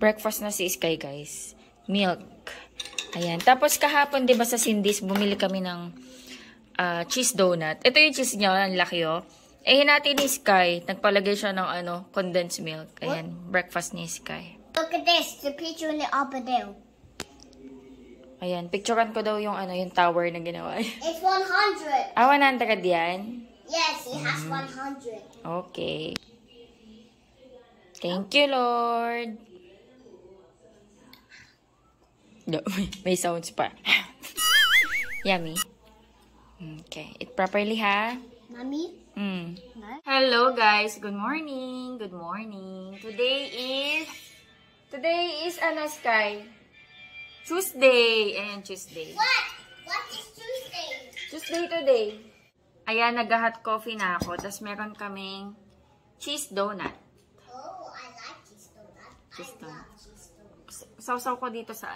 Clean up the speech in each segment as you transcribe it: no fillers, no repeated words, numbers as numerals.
breakfast na si Sky, guys. Milk. Ayan. Tapos kahapon, di ba sa Cindy's, bumili kami ng cheese donut. Ito yung cheese niya. Ang laki, oh. Eh, hinati ni Sky. Nagpalagay siya ng condensed milk. Ayan. Breakfast ni Sky. Look at this. The picture in the upper there. Ayan. Picturean ko daw yung yung tower na ginawa. It's 100. 100 yan? Yes, it has 100. Okay. Thank you, Lord. No, may sounds pa. Yummy. Okay. Eat properly, ha? Mommy? Hello, guys. Good morning. Good morning. Today is Sky? Tuesday. Ayan, Tuesday. What? What is Tuesday? Tuesday today. Ayan, nag-hot coffee na ako. Tapos meron kaming cheese donut. Oh, I like cheese donut. Cheese I donut. love cheese donut. Sausaw ko dito sa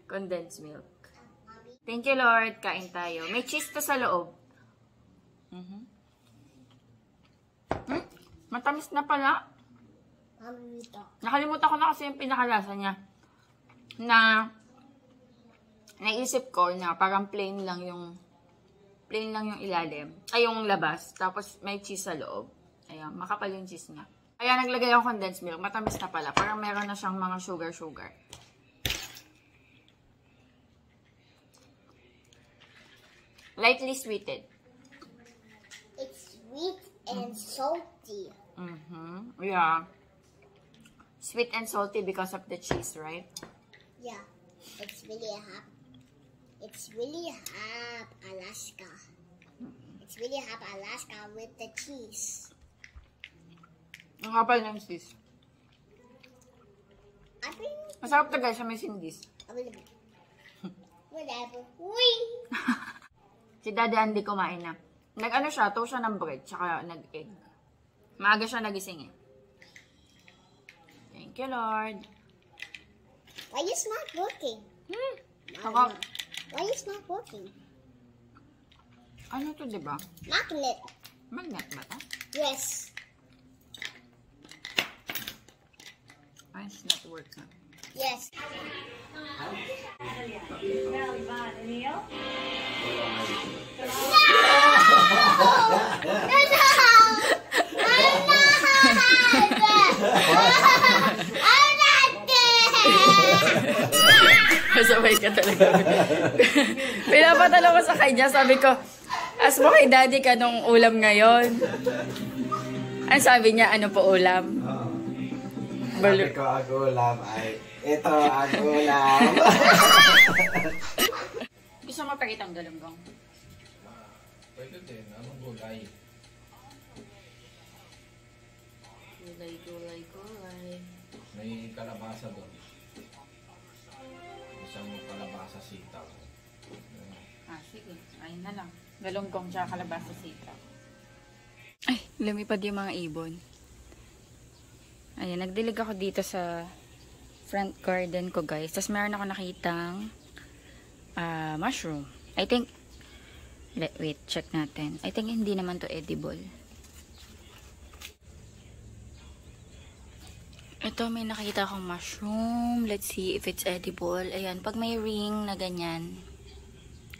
condensed milk. Mommy? Thank you, Lord. Kain tayo. May cheese to sa loob. Matamis na pala. Mommy, we talk. Nakalimutan ko na kasi yung pinakalasa niya. Naisip ko na parang plain lang yung ilalim. Ay, yung labas. Tapos may cheese sa loob. Ayan, makapal yung cheese niya. Kaya naglagay ako condensed milk. Matamis na pala. Parang meron na siyang mga sugar. Lightly sweeted. It's sweet and salty. Yeah. Sweet and salty because of the cheese, right? Yeah. It's really hot. It's really hot, Alaska. It's really hot, Alaska with the cheese. Ang kapal ng cheese. I think Masarap to, guys, sa may Cindy's. whatever. Wing. Si Daddy Andy kumain na. Nag-ano siya, toast siya ng bread, tsaka nag-egg. Maaga siya nagising eh. Thank you, Lord. Why is not working? Ako, Why is not working? ano to, diba? Magnet. Magnet ba to? Yes. Ay, it's not working. Yes. Masabay ka talaga. Pinapatalo ko sa kanya. Sabi ko, as mo kay Daddy ka nung ulam ngayon. Ang sabi niya, ano po ulam? Sabi ko, ang ulam ay, ito ang ulam. Gusto mo pakita ang galunggong? Pwede din, anong gulay? Gulay. May kalabasa doon. Isang kalabasa sitaw. Sige. Ayun na lang. Galunggong tsaka kalabasa sitaw. Ay, lumipad yung mga ibon. Ayan, nagdilig ako dito sa front garden ko, guys. Tapos meron ako nakitang mushroom. I think, wait, check natin. I think hindi naman to edible. Ito, may nakita akong mushroom. Let's see if it's edible. Ayan, pag may ring na ganyan,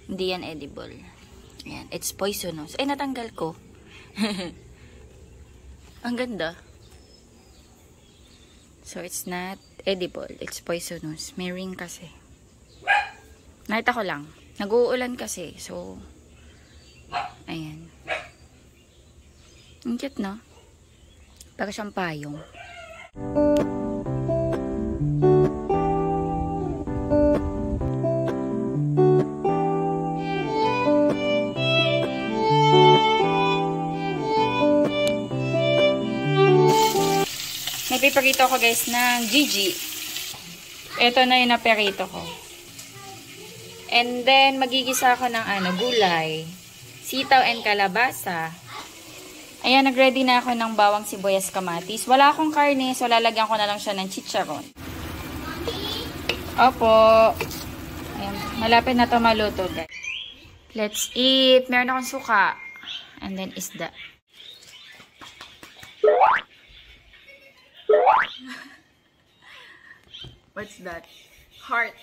hindi yan edible. Ayan, it's poisonous. Ay, natanggal ko. Ang ganda. So, it's not edible. It's poisonous. May ring kasi. Nakita ko lang. Nag-uulan kasi. So, ayan. Ang cute, no? Para siyang payong. Nagpiprito ko, guys, ng Gigi. Ito na yung naperito ko. And then, magigisa ako ng gulay. Sitaw and kalabasa. Ayan, nag-ready na ako ng bawang sibuyas kamatis. Wala akong karne, so lalagyan ko na lang siya ng chicharon. Opo. Ayan, malapit na to maluto, guys. Let's eat. Meron akong suka. And then isda. What's that? Heart.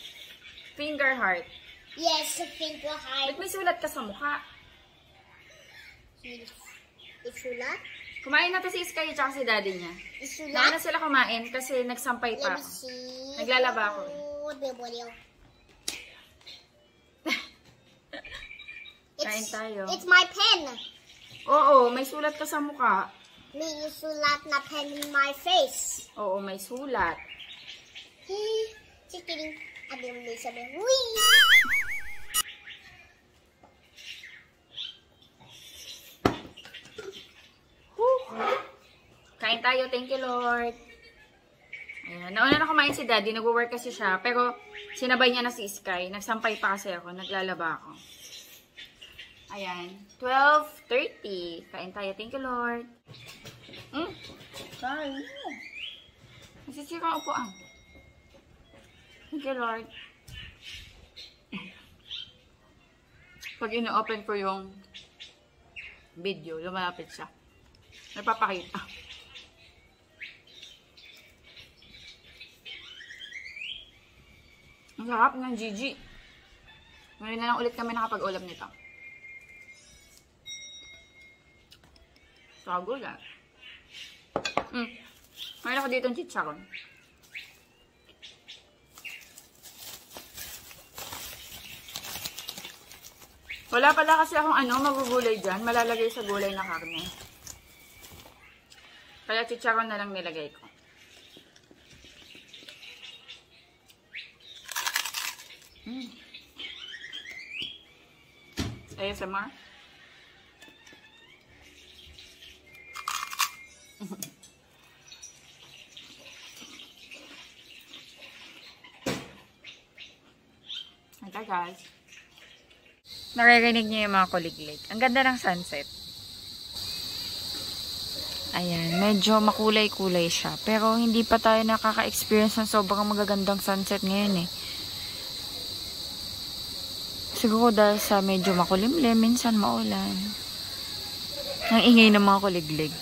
Finger heart. Yes, finger heart. Ba't may sulat ka sa mukha? Isulat? Kumain na to si Sky at si daddy niya. Isulat? Nauna sila kumain kasi nagsampay Let pa me ako. see. Naglalaba ako. Kain tayo. It's my pen. Oo, may sulat ka sa mukha. May isulat na pen in my face. Oo, may sulat. Just kidding. Abi mo may sabi. Wee! Kain tayo, thank you Lord. Ayan, nauna na kumain si daddy, nag-work kasi siya, pero sinabay niya na si Sky. Nagsampay pa kasi ako, naglalaba ako. Ayan, 12:30. Kain tayo, thank you Lord. Sorry. Nasisira ang upuan. Thank you Lord. Pag ino-open ko yung video, lumalapit siya. Nagpapakita. Ang sarap ng Gigi. Ngayon na lang ulit kami nakapag-ulam nito. Sago lang. Mayroon ako dito ng chicharon. Wala pala kasi akong magugulay dyan. Malalagay sa gulay na karne. Kaya chicharon na lang nilagay ko. ASMR. Okay guys. Naririnig niyo yung mga kuliglig. Ang ganda ng sunset. Ayan, medyo makulay-kulay siya. Pero hindi pa tayo nakaka-experience ng sobrang magagandang sunset ngayon eh. Siguro dahil sa medyo makulimlim, minsan maulan. Ang ingay ng mga kuliglig.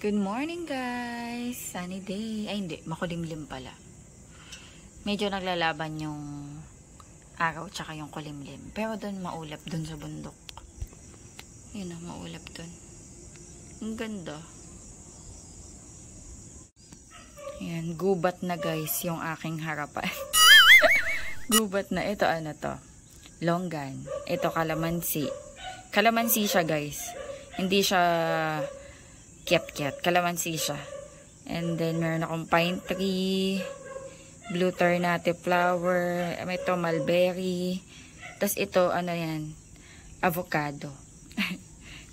Good morning guys! Sunny day. Ay hindi, makulimlim pala. Medyo naglalaban yung araw tsaka yung kulimlim. Pero doon maulap doon sa bundok. Yun o, maulap doon. Ang ganda. Ayan, gubat na guys yung aking harapan. Gubat na. Ito ano to? Longgan. Ito kalamansi. Kalamansi siya guys. Hindi siya kiat-kiat. Kalamansi siya. And then meron akong pine tree, blue ternate flower, may ito mulberry. Tapos ito ano yan, avocado.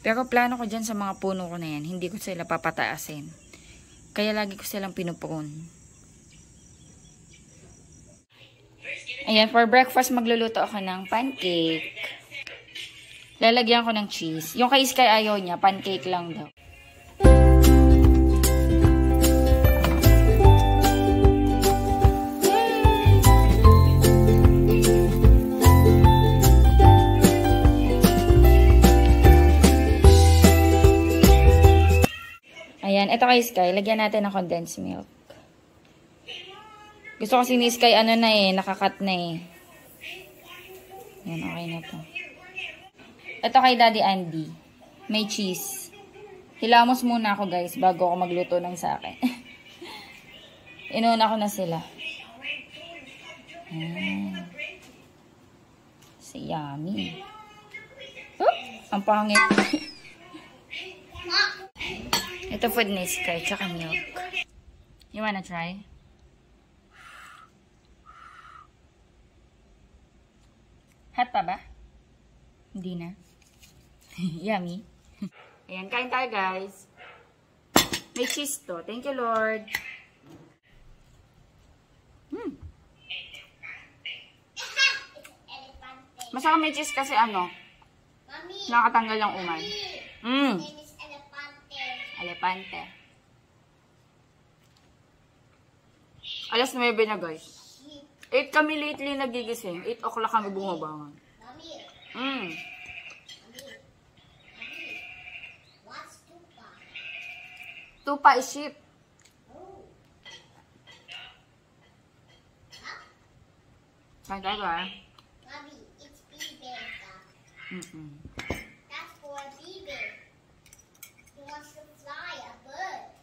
Pero plano ko dyan sa mga puno ko na yan, hindi ko sila papataasin. Kaya lagi ko silang pinupron. Ayan, for breakfast magluluto ako ng pancake. Lalagyan ko ng cheese. Yung kay Sky ayaw niya, pancake lang daw. Ayan, ito kay Sky, lagyan natin ng condensed milk. Gusto kasi ni Sky, ano na eh, nakakat na eh. Ayan, okay na to. Ito kay Daddy Andy, may cheese. Hilamos muna ako guys, bago ako magluto ng sa akin. Inuuna ko na sila. Ayan. Si Yummy. Oh, ang pangit. Ito food ni Sky, tsaka milk. You wanna try? Hot pa ba? Hindi na. Yummy. Ayan, kain tayo guys. May cheese to. Thank you Lord. Masaka may cheese kasi nakatanggal ng umay. Elepante. Alas 9 na guys. 8 kami lately nagigising. 8 o'clock kami bumabangon. Stupa is sheep. Kain tayo ah. Mommy, it's baby. Mm-mm. That's for a baby. He wants to fly a bird.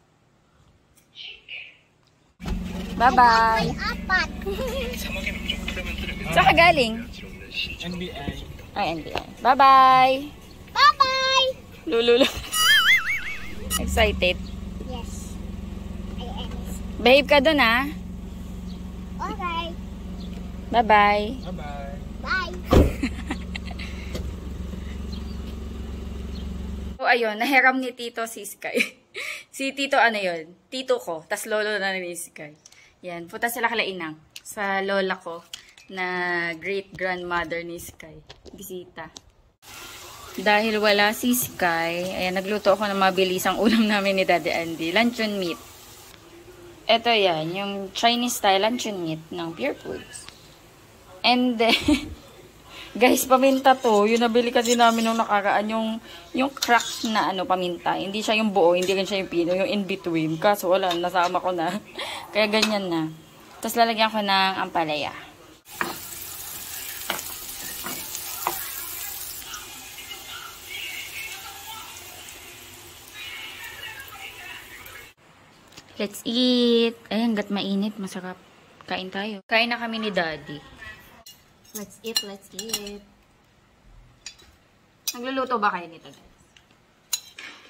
Bye-bye. Apat. Saan ka galing? NBI. Ay, NBI. Bye-bye. Bye-bye. Lululo. Excited. Yes. I am. Behave ka dun ah. Okay. Bye-bye. Bye-bye. Bye. So, ayun, nahiram ni Tito si Sky. Si Tito, ano yun? Tito ko, tas lolo na ni Sky. Yan, punta sila kala Inang sa lola ko na great-grandmother ni Sky. Bisita. Dahil wala si Sky, ayan, nagluto ako ng mabilisang ulam namin ni Daddy Andy. Luncheon meat. Ito yan, yung Chinese style luncheon meat ng Pure Foods. And then, guys, paminta to. Yung nabili kasi namin nung nakaraan, yung crack na paminta. Hindi siya yung buo, hindi rin siya yung pino, yung in-between. Kaso wala, nasama ko na. Kaya ganyan na. Tapos lalagyan ko ng ampalaya. Let's eat. Ayan, gat mainit. Masarap. Kain tayo. Kain na kami ni Daddy. Let's eat, let's eat. Nagluluto ba kayo nito, guys?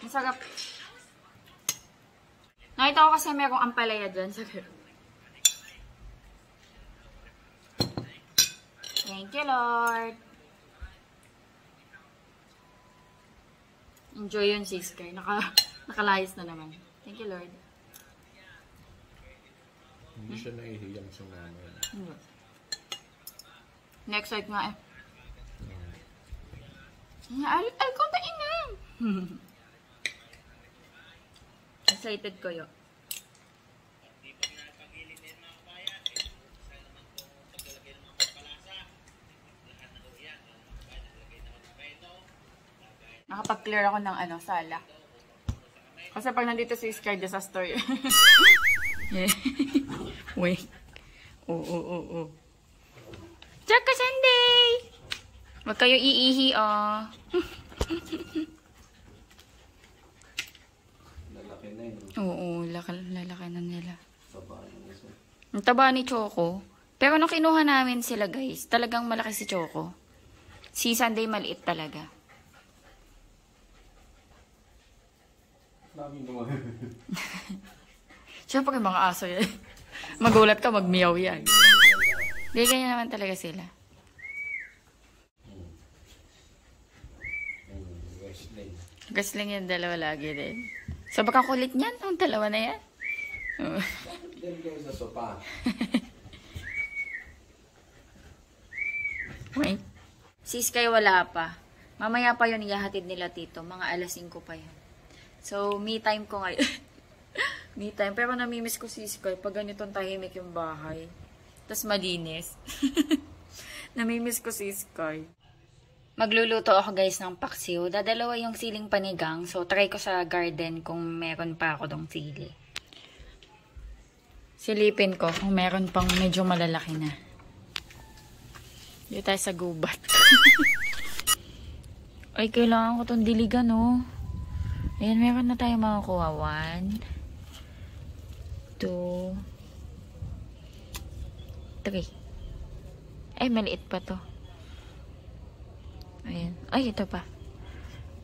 Masarap. Nakita ko kasi merong ampalaya dyan sa group. Thank you, Lord. Enjoy yun, sis. Kay nakalayas na naman. Thank you, Lord. Hindi siya nahihiyang sa mama. Next week nga eh. Ay, kung tain na. Excited ko yun. Nakapag-clear ako ng sala. Kasi pag nandito si Sky, disaster yun. Yeah. Wait. Oo. Tsaka Sunday! Huwag kayo iihi, oh. Lalaki na yun. Oo, lalaki na nila. Taba na isa. Ang taba ni Choco. Pero nung kinuha namin sila, guys, talagang malaki si Choco. Si Sunday maliit talaga. Lagi naman. Siyempre mga aso yan. Magulat ka, magmiyaw yan. Hindi, ganyan naman talaga sila. Wrestling. Wrestling yung dalawa lagi din. So baka kulit niyan, ang dalawa na yan. Diyan kayo sa sopa. Wait. Si Sky wala pa. Mamaya pa yun ihahatid nila Tito. Mga alas 5 pa yun. So, me time ko ngayon. Me time. Pero namimiss ko si Sky pag ganitong tahimik yung bahay. Tapos malinis. Namimiss ko si Sky. Magluluto ako guys ng paksiw. Dadalawa yung siling panigang. So, try ko sa garden kung meron pa ako dong sili. Silipin ko kung meron pang medyo malalaki na. Dito tayo sa gubat. Ay, kailangan ko itong diligan, oh. Ayan, meron na tayo makakuha. 1, 2, 3. Ay, maliit pa to. Ayan. Ay, ito pa.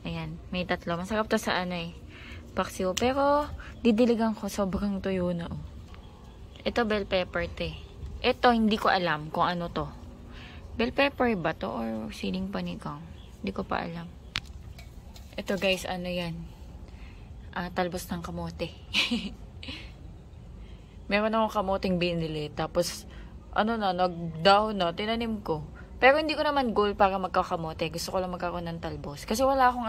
Ayan, may 3. Masarap to sa paksiw. Pero, didiligan ko. Sobrang tuyo na, oh. Ito, bell pepper, te. Ito, hindi ko alam kung ano to. Bell pepper ba to or siling panigang? Hindi ko pa alam. Ito guys, ano yan? Talbos ng kamote. Meron akong kamoteng binili. Tapos, nagdahon na, tinanim ko. Pero hindi ko naman goal para magkakamote. Gusto ko lang magkaroon ng talbos. Kasi wala akong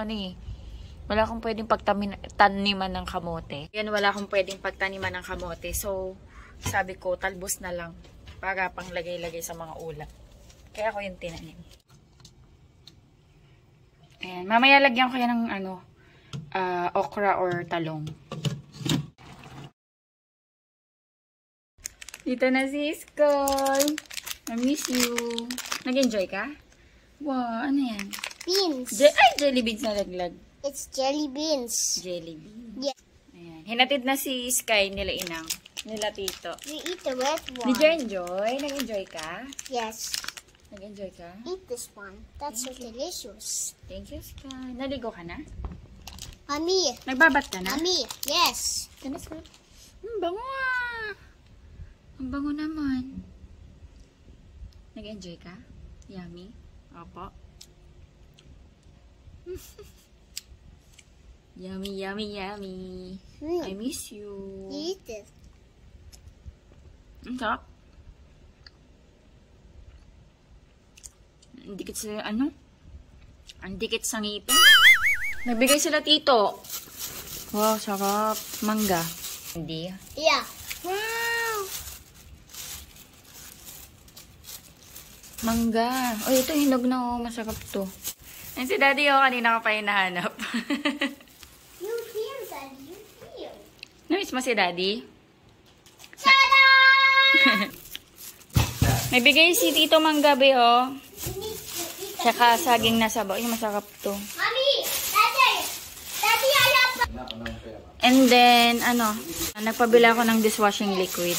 wala akong pwedeng pagtaniman ng kamote. Yan, wala akong pwedeng pagtaniman ng kamote. So, sabi ko, talbos na lang. Para pang lagay-lagay sa mga ulam. Kaya ako yung tinanim. Ayan. Mamaya lagyan ko yan ng okra or talong. Dito na si Skoy. I miss you. Nag-enjoy ka? Wow, ano yan? Beans. Jelly beans na laglag. It's jelly beans. Jelly beans. Yeah. Ayan. Hinatid na si Sky nila inang. Nila tito. You eat the red one. Did you enjoy? Nag-enjoy ka? Yes. Nag-enjoy ka? Eat this one. That's so delicious. Thank you, Sky. Naligo ka na? Mommy. Nagbabat ka na? Mommy. Yes. Can I scrub? Bango ah. Ang bango naman. Nag-enjoy ka? Yummy? Opo. Yummy, yummy, yummy. I miss you. You eat it. Ang sarap. Ang dikit sa ano? Ang dikit sa ngipin. Nagbigay sila tito. Wow, sarap. Mangga. Hindi. Yeah. Wow! Mangga. Oh, ito hinog na oh. Masarap to. Yan si Daddy oh. Kanina ka pa hinahanap. You hear, Daddy. You hear. Namiss mo si Daddy? Ta-da! May bigay si Tito Manggabi oh. You need to eat the Tsaka saging na sabaw. Yung masarap to. Mommy! Daddy! Daddy, I love And then, ano, nagpabila ako ng dishwashing liquid.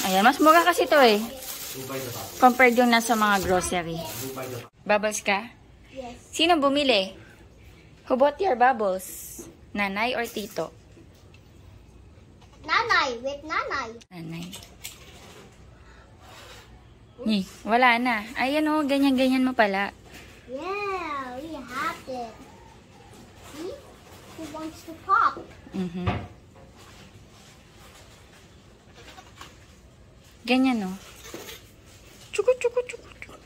Ayan, mas mura kasi to eh. Compared yung nasa mga grocery. Bubbles ka? Yes. Sino bumili? Who bought your bubbles? Nanay or tito? Nanay. With Nanay. Nanay. Wala na. Ayan o, ganyan-ganyan mo pala. Yeah, we have it. See? Who wants to pop? Ganyan o. Chuku, chuku, chuku, chuku.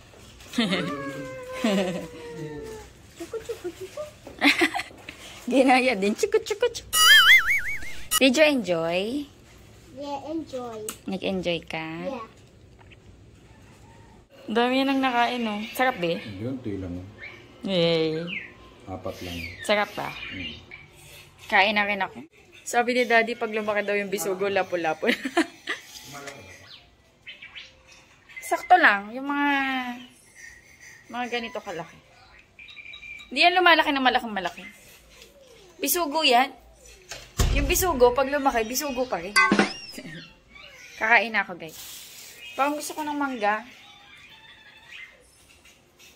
Chuku, chuku, chuku. Ginaya din. Chuku, chuku, chuku. Did you enjoy? Yeah, enjoy. Nag-enjoy ka? Yeah. Dami nang nakain o. Sarap ba? Yun, ito lang. Yay. 4 lang. Sarap ba? Kain na rin ako. Sabi ni Daddy, pag lumaki daw yung bisugo, lapo-lapo. Sakto lang. Yung mga ganito kalaki. Hindi yan lumalaki na malaking-malaki. Bisugo yan. Yung bisugo, pag lumaki, bisugo pa rin. Kakain na ako, guys. Parang gusto ko ng mangga.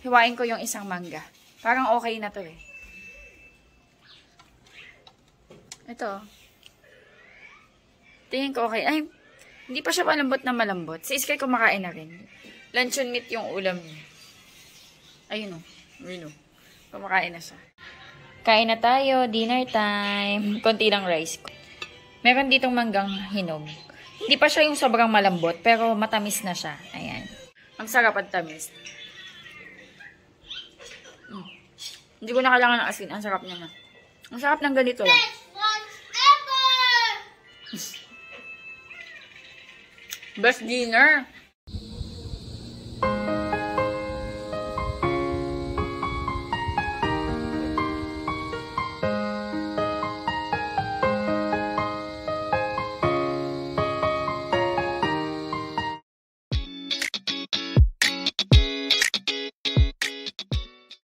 Hiwain ko yung isang mangga. Parang okay na to eh. Ito. Tingin ko okay. Ay, hindi pa siya malambot na malambot. Si Iskay kumakain na rin. Luncheon meat yung ulam niya. Ayun o. Ayun o. Kumakain na siya. Kain na tayo. Dinner time. Konti lang rice ko. Meron ditong manggang hinog. Hindi pa siya yung sobrang malambot, pero matamis na siya. Ayan. Ang sarap at tamis. Hindi ko na kailangan ng asin. Ang sarap niya na. Ang sarap ng ganito lang. Best lunch ever! Best dinner.